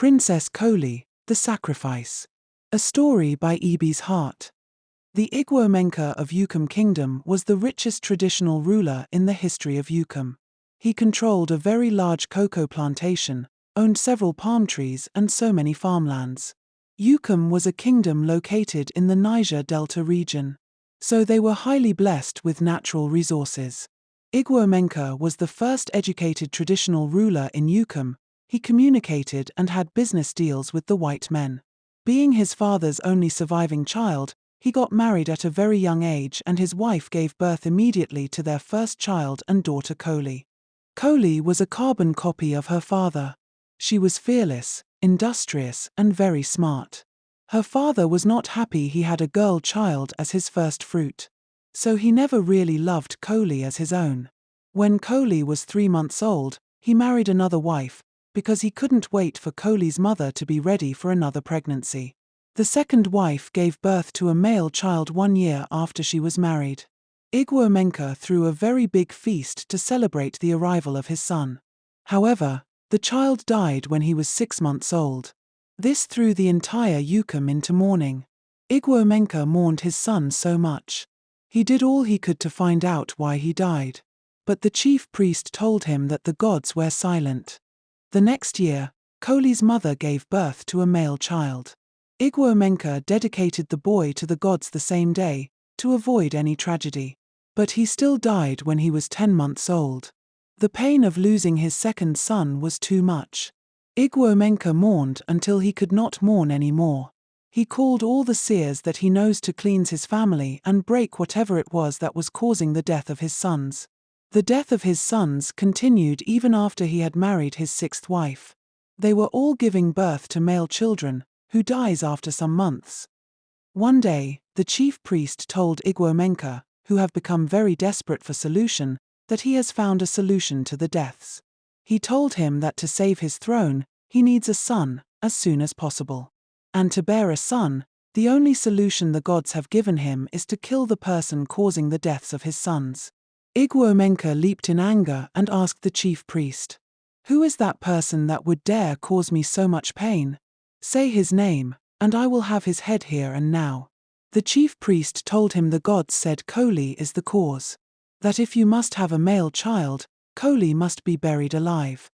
Princess Koly, The Sacrifice. A story by Ebi's Heart. The Igoma of Yukum Kingdom was the richest traditional ruler in the history of Yukum. He controlled a very large cocoa plantation, owned several palm trees and so many farmlands. Yukum was a kingdom located in the Niger Delta region, so they were highly blessed with natural resources. Igoma was the first educated traditional ruler in Yukum. He communicated and had business deals with the white men. Being his father's only surviving child, he got married at a very young age and his wife gave birth immediately to their first child and daughter Koly. Koly was a carbon copy of her father. She was fearless, industrious, and very smart. Her father was not happy he had a girl child as his first fruit, so he never really loved Koly as his own. When Koly was 3 months old, he married another wife, because he couldn't wait for Koly's mother to be ready for another pregnancy. The second wife gave birth to a male child 1 year after she was married. Igoma threw a very big feast to celebrate the arrival of his son. However, the child died when he was 6 months old. This threw the entire Yukum into mourning. Igoma mourned his son so much. He did all he could to find out why he died. But the chief priest told him that the gods were silent. The next year, Koly's mother gave birth to a male child. Igoma dedicated the boy to the gods the same day, to avoid any tragedy. But he still died when he was 10 months old. The pain of losing his second son was too much. Igoma mourned until he could not mourn anymore. He called all the seers that he knows to cleanse his family and break whatever it was that was causing the death of his sons. The death of his sons continued even after he had married his 6th wife. They were all giving birth to male children, who dies after some months. One day, the chief priest told Igoma, who have become very desperate for solution, that he has found a solution to the deaths. He told him that to save his throne, he needs a son, as soon as possible. And to bear a son, the only solution the gods have given him is to kill the person causing the deaths of his sons. Igoma leaped in anger and asked the chief priest, "Who is that person that would dare cause me so much pain? Say his name, and I will have his head here and now." The chief priest told him the gods said Koly is the cause. That if you must have a male child, Koly must be buried alive.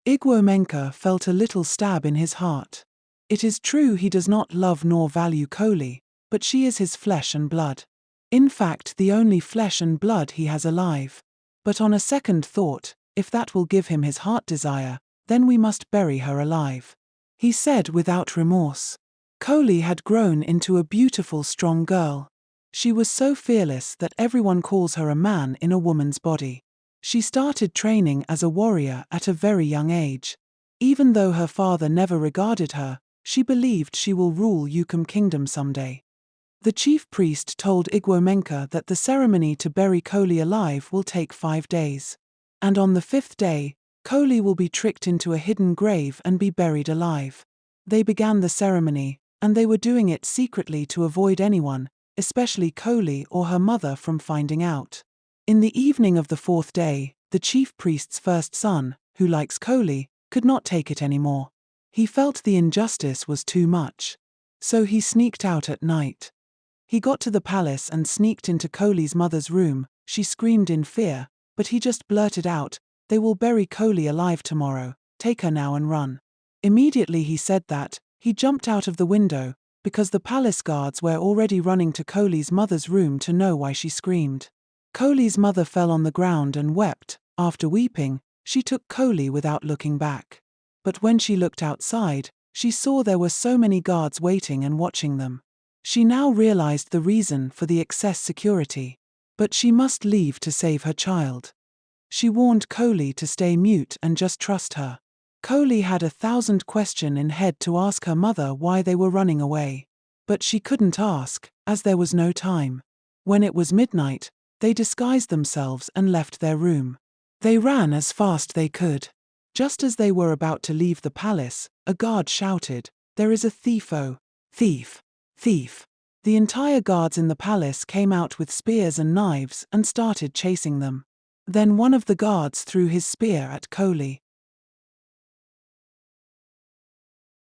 Igoma felt a little stab in his heart. It is true he does not love nor value Koly, but she is his flesh and blood. In fact, the only flesh and blood he has alive. But on a second thought, if that will give him his heart desire, then we must bury her alive, he said without remorse. Koly had grown into a beautiful, strong girl. She was so fearless that everyone calls her a man in a woman's body. She started training as a warrior at a very young age. Even though her father never regarded her, she believed she will rule Yukum Kingdom someday. The chief priest told Igoma that the ceremony to bury Koly alive will take 5 days. And on the 5th day, Koly will be tricked into a hidden grave and be buried alive. They began the ceremony, and they were doing it secretly to avoid anyone, especially Koly or her mother, from finding out. In the evening of the 4th day, the chief priest's first son, who likes Koly, could not take it anymore. He felt the injustice was too much. So he sneaked out at night. He got to the palace and sneaked into Koly's mother's room. She screamed in fear, but he just blurted out, "They will bury Koly alive tomorrow, take her now and run." Immediately he said that, he jumped out of the window, because the palace guards were already running to Koly's mother's room to know why she screamed. Koly's mother fell on the ground and wept. After weeping, she took Koly without looking back. But when she looked outside, she saw there were so many guards waiting and watching them. She now realized the reason for the excess security. But she must leave to save her child. She warned Koly to stay mute and just trust her. Koly had 1,000 questions in head to ask her mother why they were running away. But she couldn't ask, as there was no time. When it was midnight, they disguised themselves and left their room. They ran as fast they could. Just as they were about to leave the palace, a guard shouted, "There is a thief! Oh, thief! Thief!" The entire guards in the palace came out with spears and knives and started chasing them. Then one of the guards threw his spear at Koly.